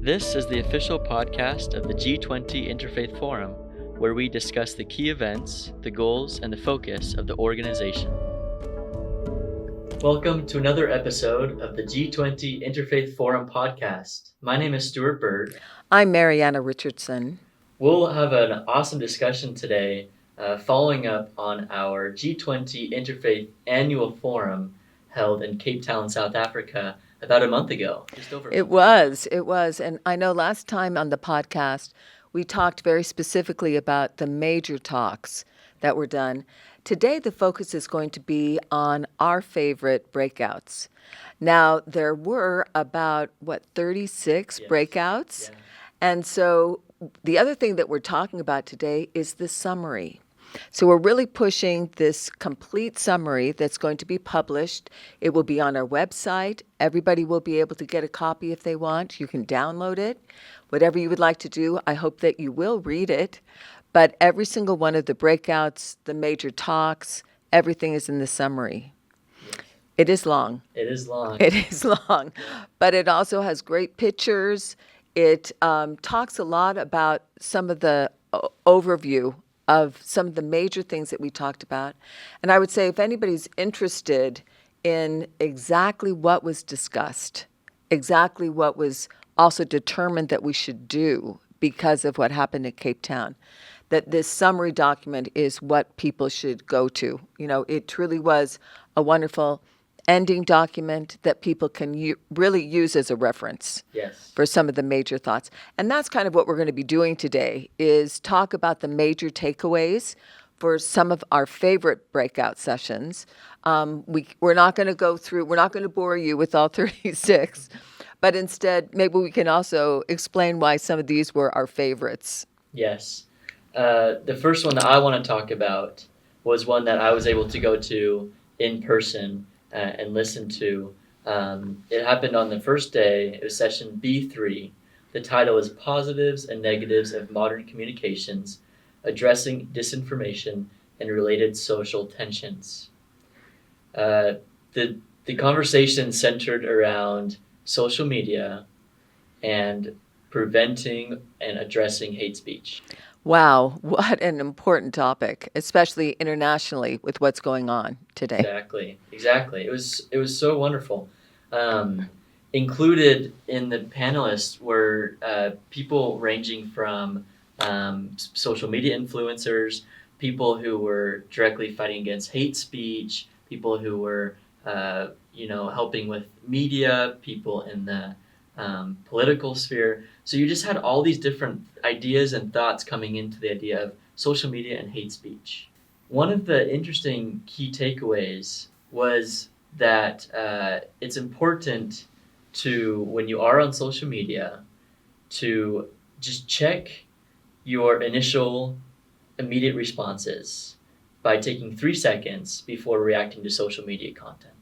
This is the official podcast of the G20 Interfaith Forum, where we discuss the key events, the goals, and the focus of the organization. Welcome to another episode of the G20 Interfaith Forum podcast. My name is Stuart Bird. I'm Mariana Richardson. We'll have an awesome discussion today, following up on our G20 Interfaith Annual Forum held in Cape Town, South Africa, about a month ago. It was. And I know last time on the podcast, we talked very specifically about the major talks that were done. Today, the focus is going to be on our favorite breakouts. Now, there were about, 36 Yes. breakouts? Yeah. And so the other thing that we're talking about today is the summary. So we're really pushing this complete summary that's going to be published. It will be on our website. Everybody will be able to get a copy if they want. You can download it. Whatever you would like to do, I hope that you will read it. But every single one of the breakouts, the major talks, everything is in the summary. It is long. It is long. But it also has great pictures. It talks a lot about some of the overview of some of the major things that we talked about. And I would say if anybody's interested in exactly what was discussed, exactly what was also determined that we should do because of what happened at Cape Town, that this summary document is what people should go to. You know, it truly was a wonderful ending document that people can really use as a reference. Yes. For some of the major thoughts. And that's kind of what we're going to be doing today, is talk about the major takeaways for some of our favorite breakout sessions. We're not going to bore you with all 36, but instead maybe we can also explain why some of these were our favorites. Yes. The first one that I want to talk about was one that I was able to go to in person and listen to. It happened on the first day. It was session B3. The title is Positives and Negatives of Modern Communications, Addressing Disinformation and Related Social Tensions. The conversation centered around social media and preventing and addressing hate speech. Wow, what an important topic, especially internationally with what's going on today. Exactly. It was so wonderful. Included in the panelists were people ranging from social media influencers, people who were directly fighting against hate speech, people who were helping with media, people in the political sphere. So you just had all these different ideas and thoughts coming into the idea of social media and hate speech. One of the interesting key takeaways was that it's important to, when you are on social media, to just check your initial immediate responses by taking 3 seconds before reacting to social media content.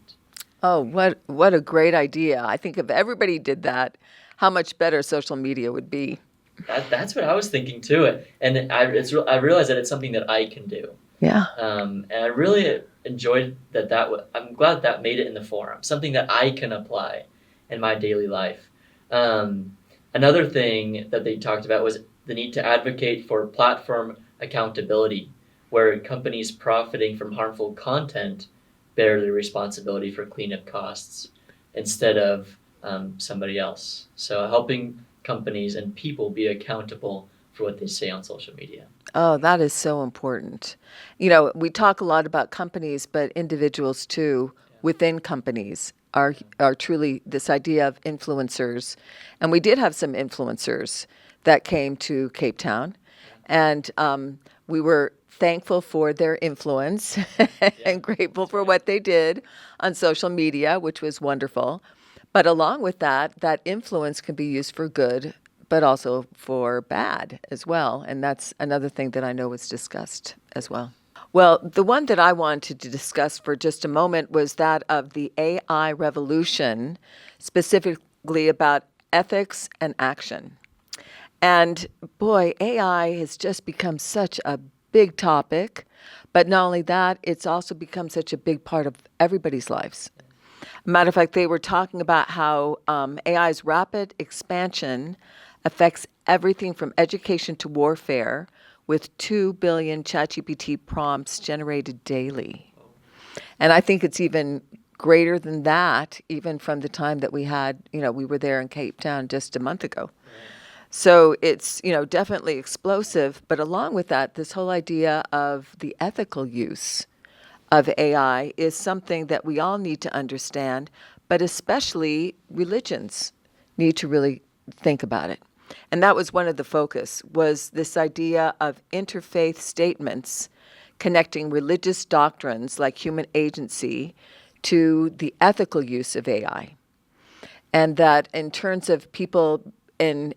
Oh, what a great idea. I think if everybody did that, how much better social media would be. That's what I was thinking too. And I realized that it's something that I can do. Yeah. And I really enjoyed that. I'm glad that made it in the forum, something that I can apply in my daily life. Another thing that they talked about was the need to advocate for platform accountability, where companies profiting from harmful content bear the responsibility for cleanup costs instead of somebody else. So helping companies and people be accountable for what they say on social media. Oh, that is so important. You know, we talk a lot about companies, but individuals too, within companies are truly this idea of influencers. And we did have some influencers that came to Cape Town, and we were thankful for their influence and grateful for what they did on social media, which was wonderful. But along with that influence can be used for good, but also for bad as well. And that's another thing that I know was discussed as well. Well, the one that I wanted to discuss for just a moment was that of the AI revolution, specifically about ethics and action. And boy, AI has just become such a big topic, but not only that, it's also become such a big part of everybody's lives. Matter of fact, they were talking about how AI's rapid expansion affects everything from education to warfare, with 2 billion ChatGPT prompts generated daily. And I think it's even greater than that, even from the time that we had, we were there in Cape Town just a month ago. So it's, definitely explosive. But along with that, this whole idea of the ethical use of AI is something that we all need to understand, but especially religions need to really think about it. And that was one of the focus, was this idea of interfaith statements connecting religious doctrines like human agency to the ethical use of AI. And that in terms of people in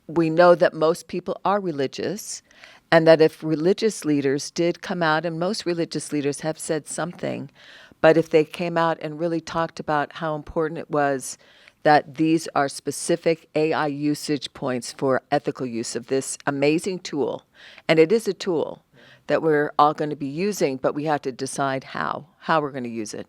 we know that most people are religious, and that if religious leaders did come out, and most religious leaders have said something, but if they came out and really talked about how important it was that these are specific AI usage points for ethical use of this amazing tool, and it is a tool that we're all going to be using, but we have to decide how we're going to use it.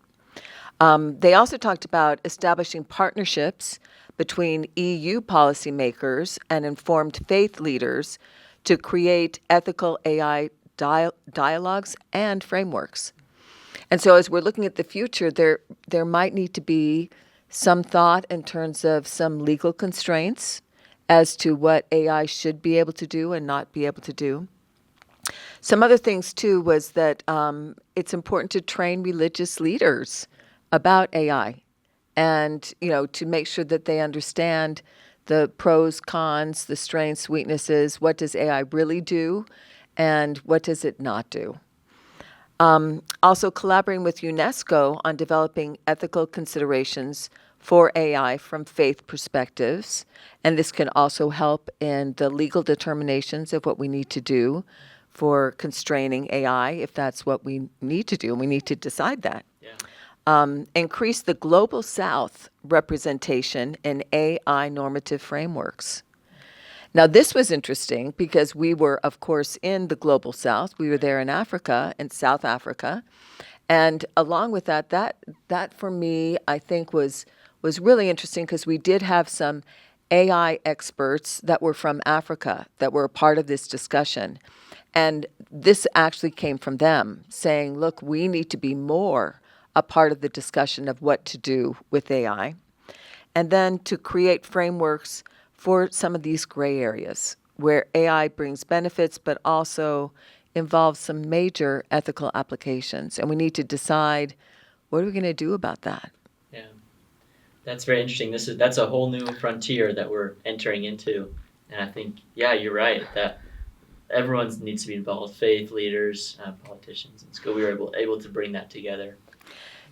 They also talked about establishing partnerships between EU policymakers and informed faith leaders to create ethical AI dialogues and frameworks. And so as we're looking at the future, there might need to be some thought in terms of some legal constraints as to what AI should be able to do and not be able to do. Some other things, too, was that it's important to train religious leaders about AI and, to make sure that they understand the pros, cons, the strengths, weaknesses, what does AI really do, and what does it not do. Also collaborating with UNESCO on developing ethical considerations for AI from faith perspectives, and this can also help in the legal determinations of what we need to do for constraining AI, if that's what we need to do, and we need to decide that. Increase the Global South representation in AI normative frameworks. Now, this was interesting because we were, of course, in the Global South. We were there in Africa, in South Africa. And along with that for me, I think was really interesting because we did have some AI experts that were from Africa that were a part of this discussion. And this actually came from them saying, look, we need to be more a part of the discussion of what to do with AI. And then to create frameworks for some of these gray areas where AI brings benefits, but also involves some major ethical applications. And we need to decide, what are we going to do about that? Yeah, that's very interesting. That's a whole new frontier that we're entering into. And I think, yeah, you're right, that everyone needs to be involved, faith leaders, politicians. And so we were able to bring that together.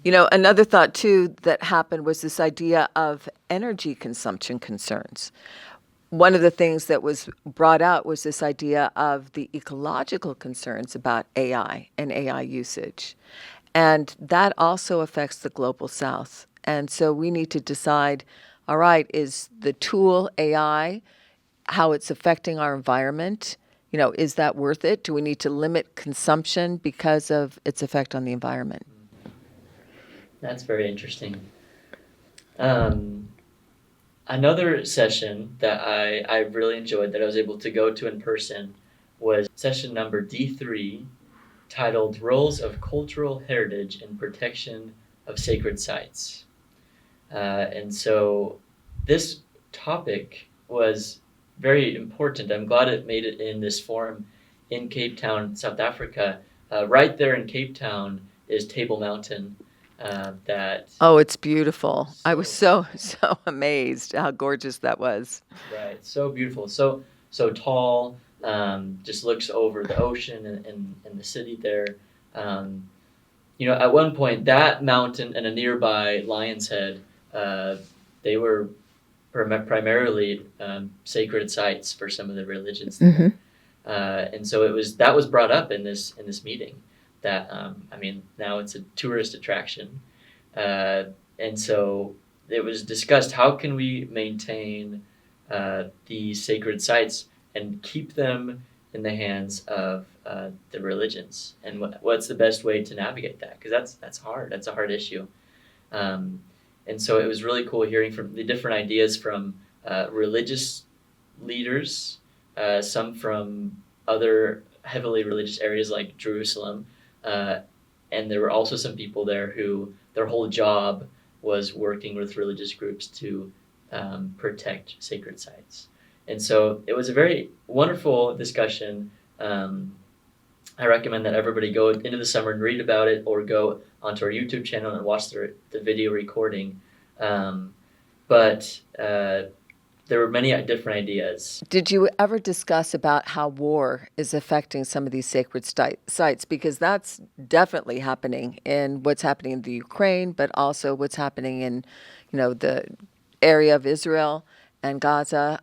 Another thought, too, that happened was this idea of energy consumption concerns. One of the things that was brought out was this idea of the ecological concerns about AI and AI usage. And that also affects the Global South. And so we need to decide, all right, is the tool AI, how it's affecting our environment, is that worth it? Do we need to limit consumption because of its effect on the environment? That's very interesting. Another session that I really enjoyed that I was able to go to in person was session number D3, titled Roles of Cultural Heritage in Protection of Sacred Sites. And so this topic was very important. I'm glad it made it in this forum in Cape Town, South Africa. Right there in Cape Town is Table Mountain. It's beautiful. I was so amazed how gorgeous that was. Right, so beautiful, so tall. Just looks over the ocean and the city there. At one point that mountain and a nearby Lion's Head, they were primarily sacred sites for some of the religions there. Mm-hmm. And so that was brought up in this meeting. That now it's a tourist attraction, and so it was discussed, how can we maintain these sacred sites and keep them in the hands of the religions, and what's the best way to navigate that, because that's hard. That's a hard issue. And so it was really cool hearing from the different ideas from religious leaders, some from other heavily religious areas like Jerusalem, uh, and there were also some people there who their whole job was working with religious groups to protect sacred sites. And so it was a very wonderful discussion. I recommend that everybody go into the summer and read about it, or go onto our YouTube channel and watch the video recording. Um, but there were many different ideas. Did you ever discuss about how war is affecting some of these sacred sites? Because that's definitely happening in what's happening in the Ukraine, but also what's happening in, the area of Israel and Gaza.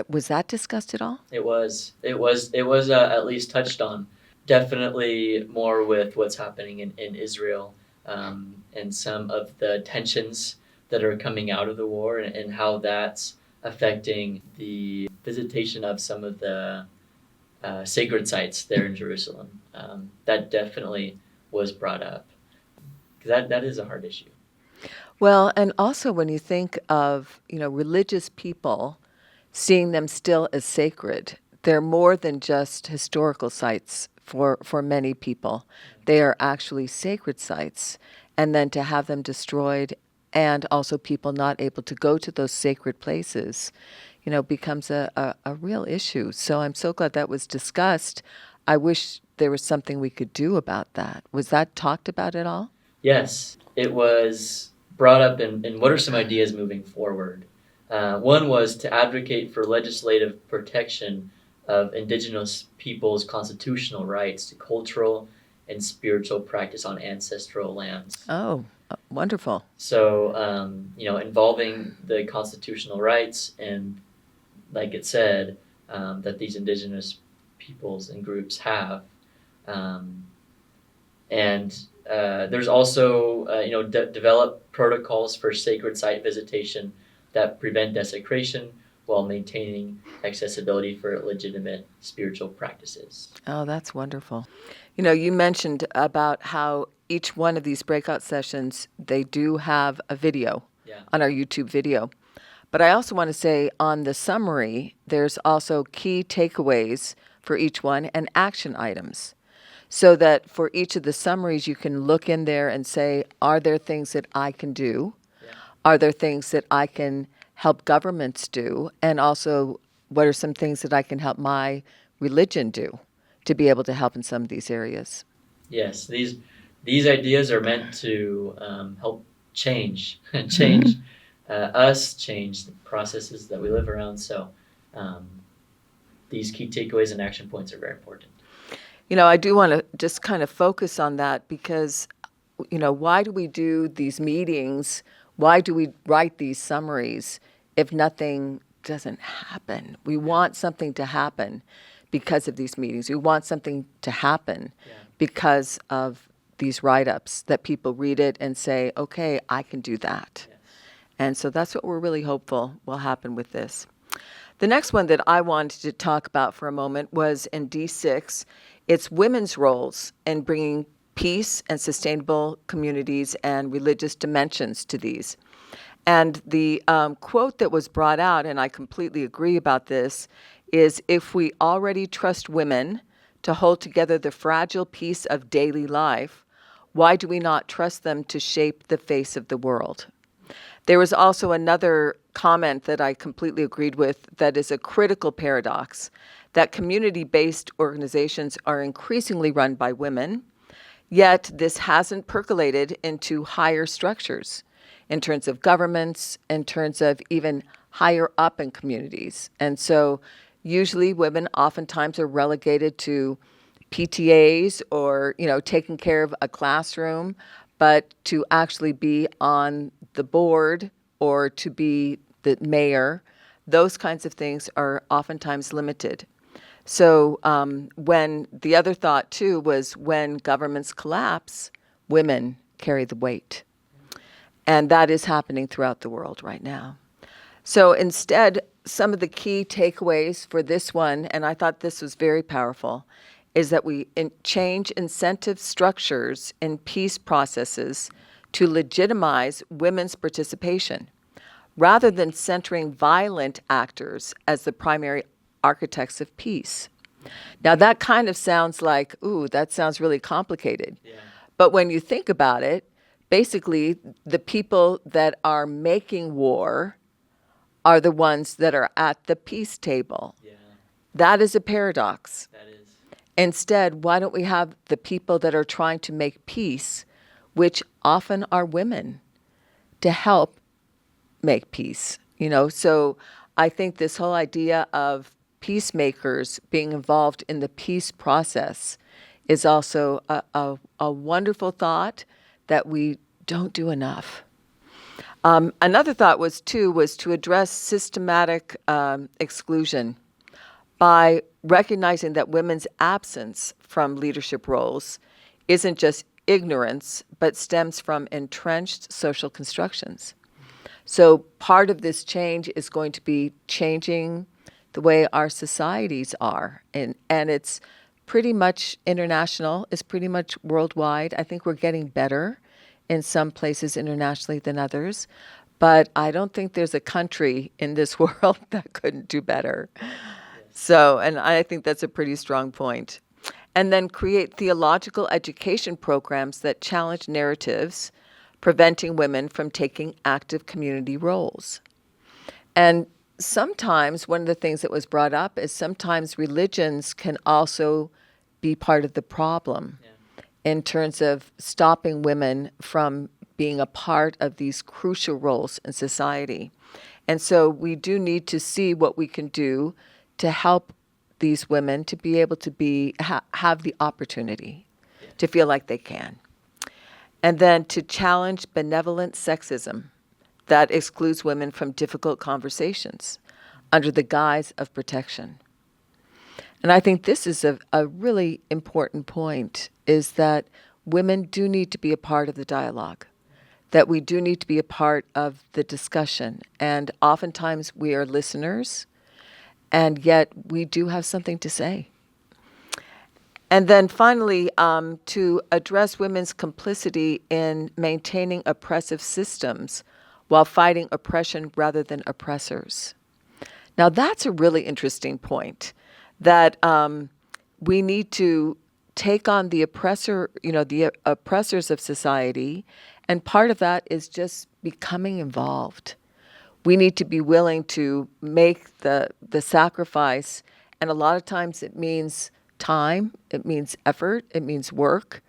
Was that discussed at all? It was. At least touched on. Definitely more with what's happening in Israel, and some of the tensions that are coming out of the war, and how that's affecting the visitation of some of the sacred sites there in Jerusalem. That definitely was brought up, because that is a hard issue. Well, and also when you think of, religious people, seeing them still as sacred, they're more than just historical sites for many people. They are actually sacred sites. And then to have them destroyed, and also people not able to go to those sacred places, becomes a real issue. So I'm so glad that was discussed. I wish there was something we could do about that. Was that talked about at all? Yes, it was brought up, and what are some ideas moving forward? One was to advocate for legislative protection of Indigenous peoples' constitutional rights to cultural and spiritual practice on ancestral lands. Oh, wonderful. So, involving the constitutional rights, and like it said, that these Indigenous peoples and groups have. And there's also, develop protocols for sacred site visitation that prevent desecration while maintaining accessibility for legitimate spiritual practices. Oh, that's wonderful. You mentioned about how each one of these breakout sessions, they do have a video on our YouTube video. But I also want to say on the summary, there's also key takeaways for each one and action items. So that for each of the summaries, you can look in there and say, are there things that I can do? Yeah. Are there things that I can help governments do? And also, what are some things that I can help my religion do to be able to help in some of these areas? Yes, these ideas are meant to help change change us, change the processes that we live around. So these key takeaways and action points are very important. I do want to just kind of focus on that because, why do we do these meetings? Why do we write these summaries if nothing doesn't happen? We want something to happen because of these meetings. We want something to happen because of these write-ups, that people read it and say, okay, I can do that. Yes. And so that's what we're really hopeful will happen with this. The next one that I wanted to talk about for a moment was in D6. It's women's roles in bringing peace and sustainable communities and religious dimensions to these. And the quote that was brought out, and I completely agree about this, is if we already trust women to hold together the fragile piece of daily life, why do we not trust them to shape the face of the world? There was also another comment that I completely agreed with that is a critical paradox, that community-based organizations are increasingly run by women, yet this hasn't percolated into higher structures in terms of governments, in terms of even higher up in communities. And so usually women oftentimes are relegated to PTAs or, taking care of a classroom, but to actually be on the board or to be the mayor, those kinds of things are oftentimes limited. So when the other thought too was when governments collapse, women carry the weight. And that is happening throughout the world right now. So instead, some of the key takeaways for this one, and I thought this was very powerful, is that we change incentive structures in peace processes to legitimize women's participation, rather than centering violent actors as the primary architects of peace. Now, that kind of sounds like, ooh, that sounds really complicated. Yeah. But when you think about it, basically, the people that are making war are the ones that are at the peace table. Yeah. That is a paradox. That is. Instead, why don't we have the people that are trying to make peace, which often are women, to help make peace? So I think this whole idea of peacemakers being involved in the peace process is also a wonderful thought that we don't do enough. Another thought was to address systematic exclusion by recognizing that women's absence from leadership roles isn't just ignorance, but stems from entrenched social constructions. So part of this change is going to be changing the way our societies are. And it's pretty much international, it's pretty much worldwide. I think we're getting better in some places internationally than others. But I don't think there's a country in this world that couldn't do better. So, and I think that's a pretty strong point. And then create theological education programs that challenge narratives, preventing women from taking active community roles. And sometimes one of the things that was brought up is sometimes religions can also be part of the problem in terms of stopping women from being a part of these crucial roles in society. And so we do need to see what we can do to help these women to be able to have the opportunity to feel like they can. And then to challenge benevolent sexism that excludes women from difficult conversations under the guise of protection. And I think this is a really important point, is that women do need to be a part of the dialogue, that we do need to be a part of the discussion. And oftentimes we are listeners, and yet we do have something to say. And then finally, to address women's complicity in maintaining oppressive systems while fighting oppression rather than oppressors. Now, that's a really interesting point, that we need to take on the oppressors of society, and part of that is just becoming involved. We need to be willing to make the sacrifice, and a lot of times it means time, it means effort, it means work,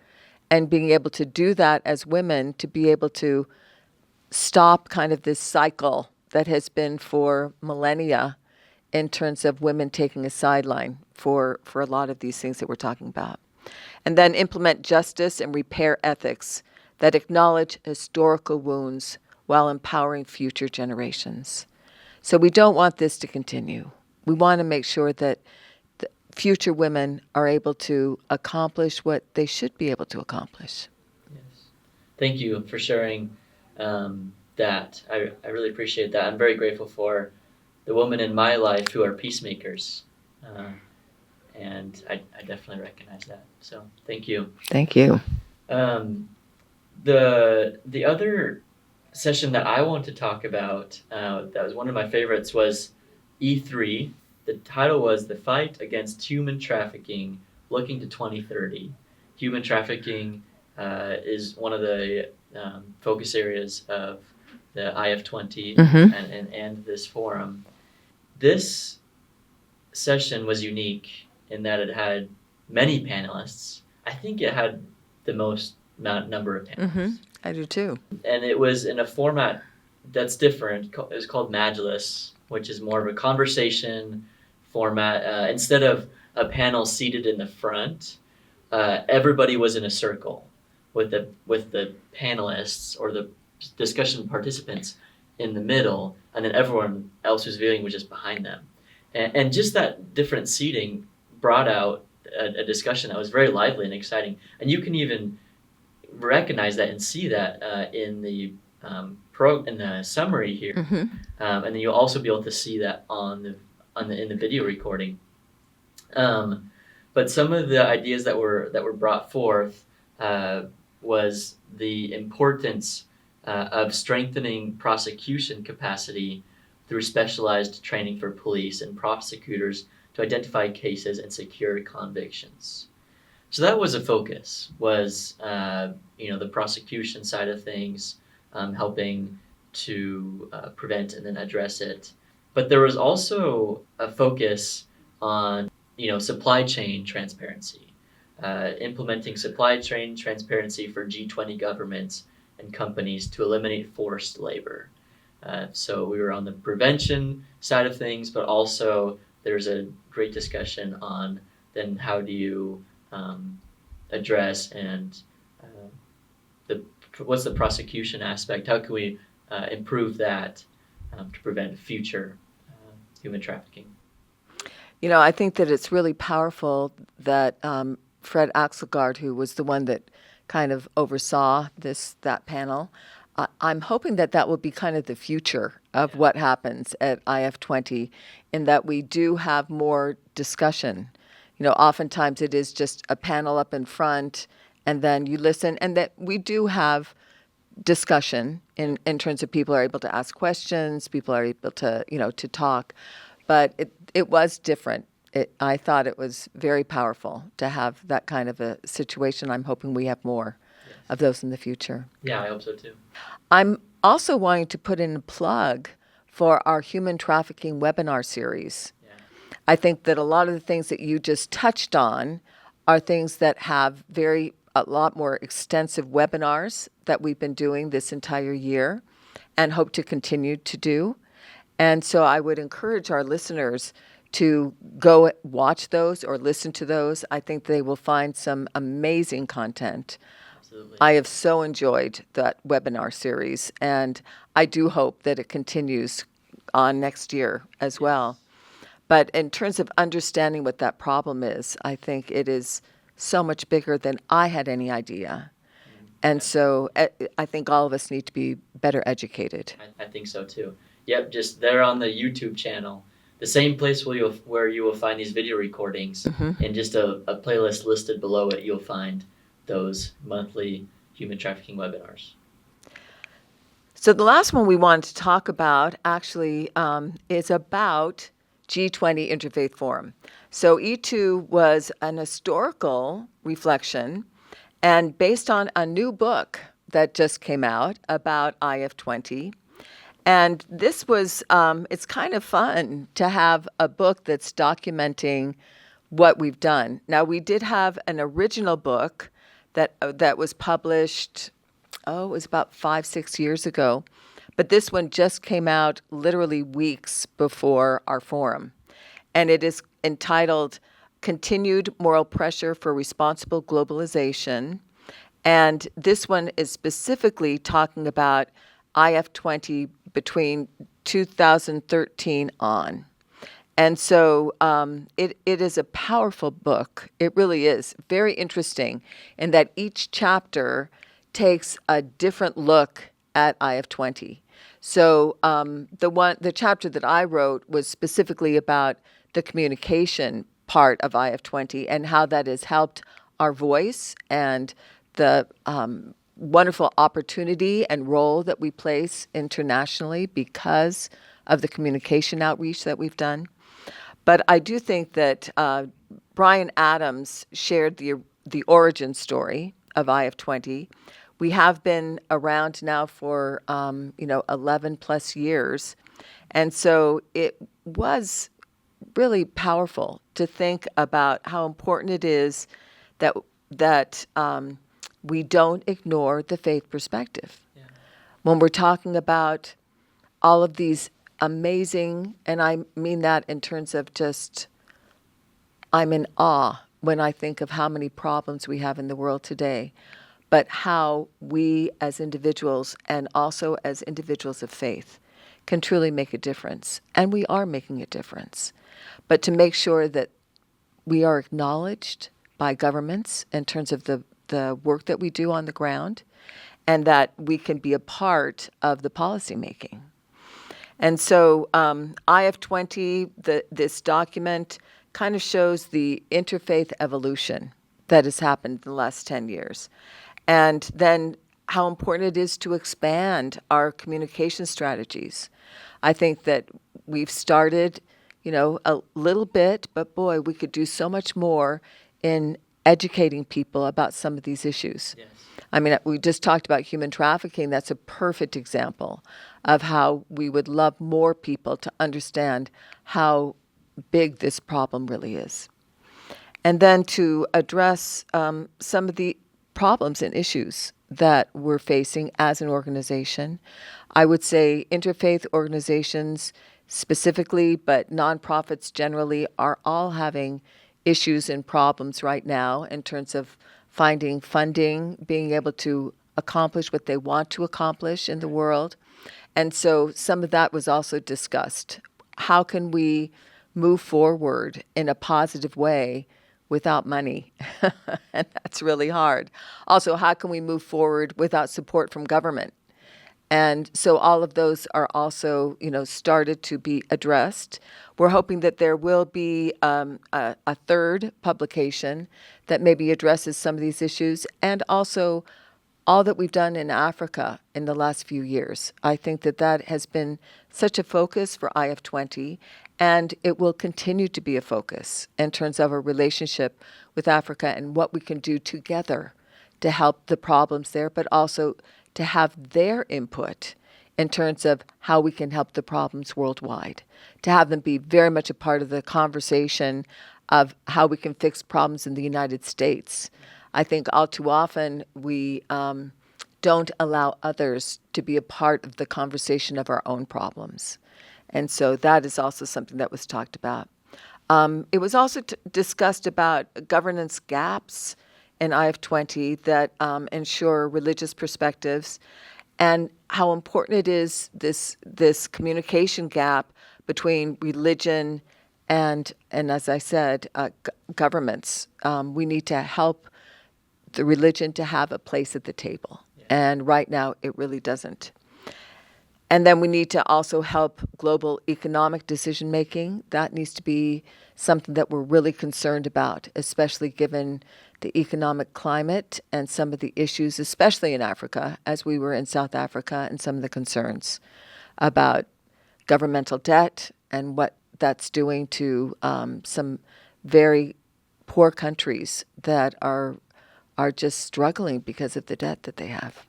and being able to do that as women, to be able to stop kind of this cycle that has been for millennia in terms of women taking a sideline for a lot of these things that we're talking about. And then implement justice and repair ethics that acknowledge historical wounds while empowering future generations. So we don't want this to continue. We want to make sure that the future women are able to accomplish what they should be able to accomplish. Yes. Thank you for sharing that. I really appreciate that. I'm very grateful for the women in my life who are peacemakers. And I definitely recognize that. So thank you. Thank you. The other session that I want to talk about, that was one of my favorites, was E3. The title was The Fight Against Human Trafficking, Looking to 2030. Human trafficking is one of the focus areas of the IF20 and this forum. This session was unique in that it had many panelists. I think it had the most number of panelists. I do too. And it was in a format that's different. It was called Majlis, which is more of a conversation format. Instead of a panel seated in the front, everybody was in a circle with the panelists or the discussion participants in the middle, and then everyone else who's viewing was just behind them. And just that different seating brought out a discussion that was very lively and exciting. And you can even recognize that and see that in the in the summary here, and then you'll also be able to see that in the video recording. But some of the ideas that were brought forth was the importance of strengthening prosecution capacity through specialized training for police and prosecutors to identify cases and secure convictions. So that was a focus, was the prosecution side of things, helping to prevent and then address it. But there was also a focus on supply chain transparency, implementing supply chain transparency for G20 governments and companies to eliminate forced labor. So we were on the prevention side of things, but also there's a great discussion on then how do you address and what's the prosecution aspect? How can we improve that to prevent future human trafficking? I think that it's really powerful that Fred Axelgard, who was the one that kind of oversaw that panel, I'm hoping that will be kind of the future of what happens at IF20, in that we do have more discussion. Oftentimes it is just a panel up in front, and then you listen, and that we do have discussion in terms of people are able to ask questions, people are able to, to talk. But it was different. I thought it was very powerful to have that kind of a situation. I'm hoping we have more of those in the future. Yeah, I hope so too. I'm also wanting to put in a plug for our human trafficking webinar series. Yeah. I think that a lot of the things that you just touched on are things that have a lot more extensive webinars that we've been doing this entire year and hope to continue to do. And so I would encourage our listeners to go watch those or listen to those. I think they will find some amazing content. Absolutely. I have so enjoyed that webinar series, and I do hope that it continues on next year as well. But in terms of understanding what that problem is, I think it is so much bigger than I had any idea. And so I think all of us need to be better educated. I think so too. Yep, just there on the YouTube channel, the same place where you will find these video recordings, and just a playlist listed below it, you'll find those monthly human trafficking webinars. So the last one we wanted to talk about actually is about G20 Interfaith Forum. So E2 was an historical reflection and based on a new book that just came out about IF20. And this was, it's kind of fun to have a book that's documenting what we've done. Now, we did have an original book that was published, it was about 5-6 years ago. But this one just came out literally weeks before our forum. And it is entitled Continued Moral Pressure for Responsible Globalization. And this one is specifically talking about IF20 between 2013 on. And so it is a powerful book. It really is very interesting in that each chapter takes a different look at IF20. So the chapter that I wrote was specifically about the communication part of IF20 and how that has helped our voice and the wonderful opportunity and role that we place internationally because of the communication outreach that we've done. But I do think that Brian Adams shared the origin story of IF20. We have been around now for 11 plus years, and so it was really powerful to think about how important it is that we don't ignore the faith perspective. Yeah. When we're talking about all of these amazing, and I mean that in terms of just, I'm in awe when I think of how many problems we have in the world today, but how we as individuals and also as individuals of faith can truly make a difference. And we are making a difference. But to make sure that we are acknowledged by governments in terms of the work that we do on the ground, and that we can be a part of the policy making. And so IF20, this document, kind of shows the interfaith evolution that has happened in the last 10 years. And then how important it is to expand our communication strategies. I think that we've started, a little bit, but boy, we could do so much more in educating people about some of these issues. Yes. I mean, we just talked about human trafficking. That's a perfect example of how we would love more people to understand how big this problem really is. And then to address some of the problems and issues that we're facing as an organization. I would say interfaith organizations specifically, but nonprofits generally, are all having issues and problems right now in terms of finding funding, being able to accomplish what they want to accomplish in the world. And so some of that was also discussed. How can we move forward in a positive way without money? And that's really hard. Also, how can we move forward without support from government? And so all of those are also, started to be addressed. We're hoping that there will be a third publication that maybe addresses some of these issues, and also all that we've done in Africa in the last few years. I think that that has been such a focus for IF20, and it will continue to be a focus in terms of our relationship with Africa and what we can do together to help the problems there, but also to have their input in terms of how we can help the problems worldwide, to have them be very much a part of the conversation of how we can fix problems in the United States. I think all too often we don't allow others to be a part of the conversation of our own problems. And so that is also something that was talked about. It was also discussed about governance gaps in IF20 that ensure religious perspectives, and how important it is, this communication gap between religion and as I said, governments. We need to help the religion to have a place at the table. Yeah. And right now it really doesn't. And then we need to also help global economic decision making. That needs to be something that we're really concerned about, especially given the economic climate and some of the issues, especially in Africa, as we were in South Africa, and some of the concerns about governmental debt and what that's doing to some very poor countries that are just struggling because of the debt that they have.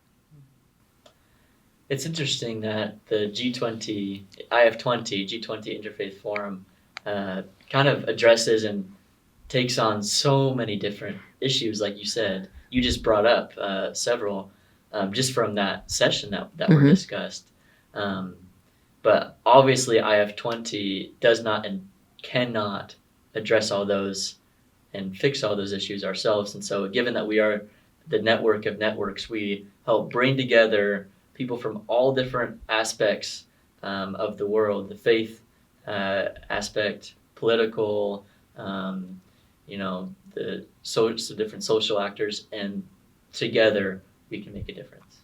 It's interesting that the G20, IF20, G20 Interfaith Forum kind of addresses and takes on so many different issues, like you said. You just brought up several just from that session that were discussed. But obviously IF20 does not and cannot address all those and fix all those issues ourselves. And so given that we are the network of networks, we help bring together people from all different aspects of the world, the faith aspect, political, the different social actors, and together we can make a difference.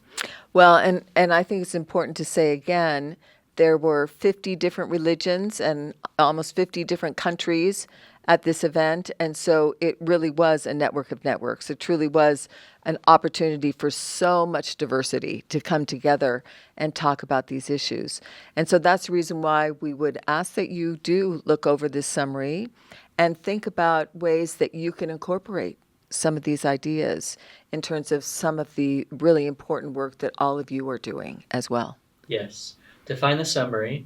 Well, and I think it's important to say again, there were 50 different religions and almost 50 different countries at this event, and so it really was a network of networks. It truly was an opportunity for so much diversity to come together and talk about these issues. And so that's the reason why we would ask that you do look over this summary and think about ways that you can incorporate some of these ideas in terms of some of the really important work that all of you are doing as well. Yes. To find the summary,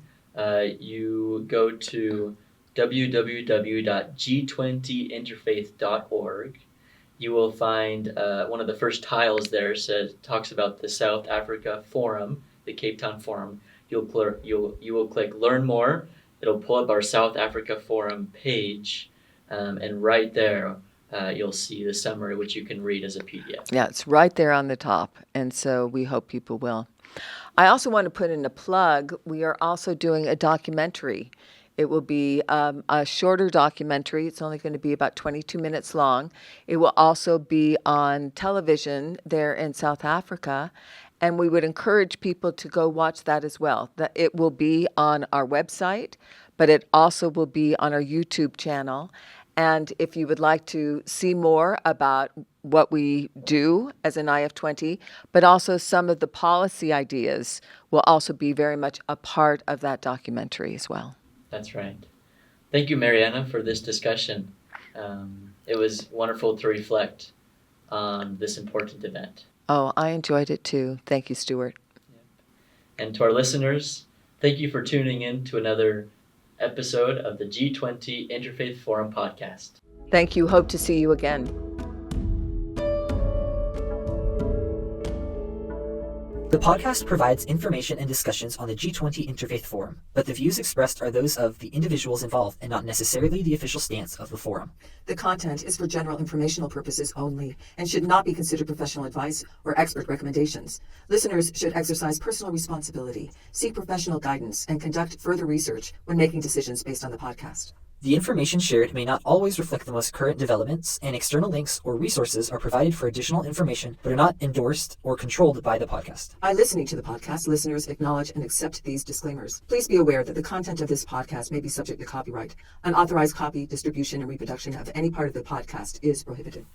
you go to www.g20interfaith.org. You will find one of the first tiles there talks about the South Africa Forum, the Cape Town Forum. You will click Learn More. It'll pull up our South Africa Forum page, and right there you'll see the summary, which you can read as a PDF. Yeah, it's right there on the top, and so we hope people will. I also want to put in a plug. We are also doing a documentary. It will be a shorter documentary. It's only going to be about 22 minutes long. It will also be on television there in South Africa, and we would encourage people to go watch that as well. It will be on our website, but it also will be on our YouTube channel. And if you would like to see more about what we do as an IF20, but also some of the policy ideas will also be very much a part of that documentary as well. That's right. Thank you, Mariana, for this discussion. It was wonderful to reflect on this important event. Oh, I enjoyed it too. Thank you, Stuart. And to our listeners, thank you for tuning in to another episode of the G20 Interfaith Forum podcast. Thank you. Hope to see you again. The podcast provides information and discussions on the G20 Interfaith Forum, but the views expressed are those of the individuals involved and not necessarily the official stance of the forum. The content is for general informational purposes only and should not be considered professional advice or expert recommendations. Listeners should exercise personal responsibility, seek professional guidance, and conduct further research when making decisions based on the podcast. The information shared may not always reflect the most current developments, and external links or resources are provided for additional information but are not endorsed or controlled by the podcast. By listening to the podcast, listeners acknowledge and accept these disclaimers. Please be aware that the content of this podcast may be subject to copyright. Unauthorized copy, distribution, and reproduction of any part of the podcast is prohibited.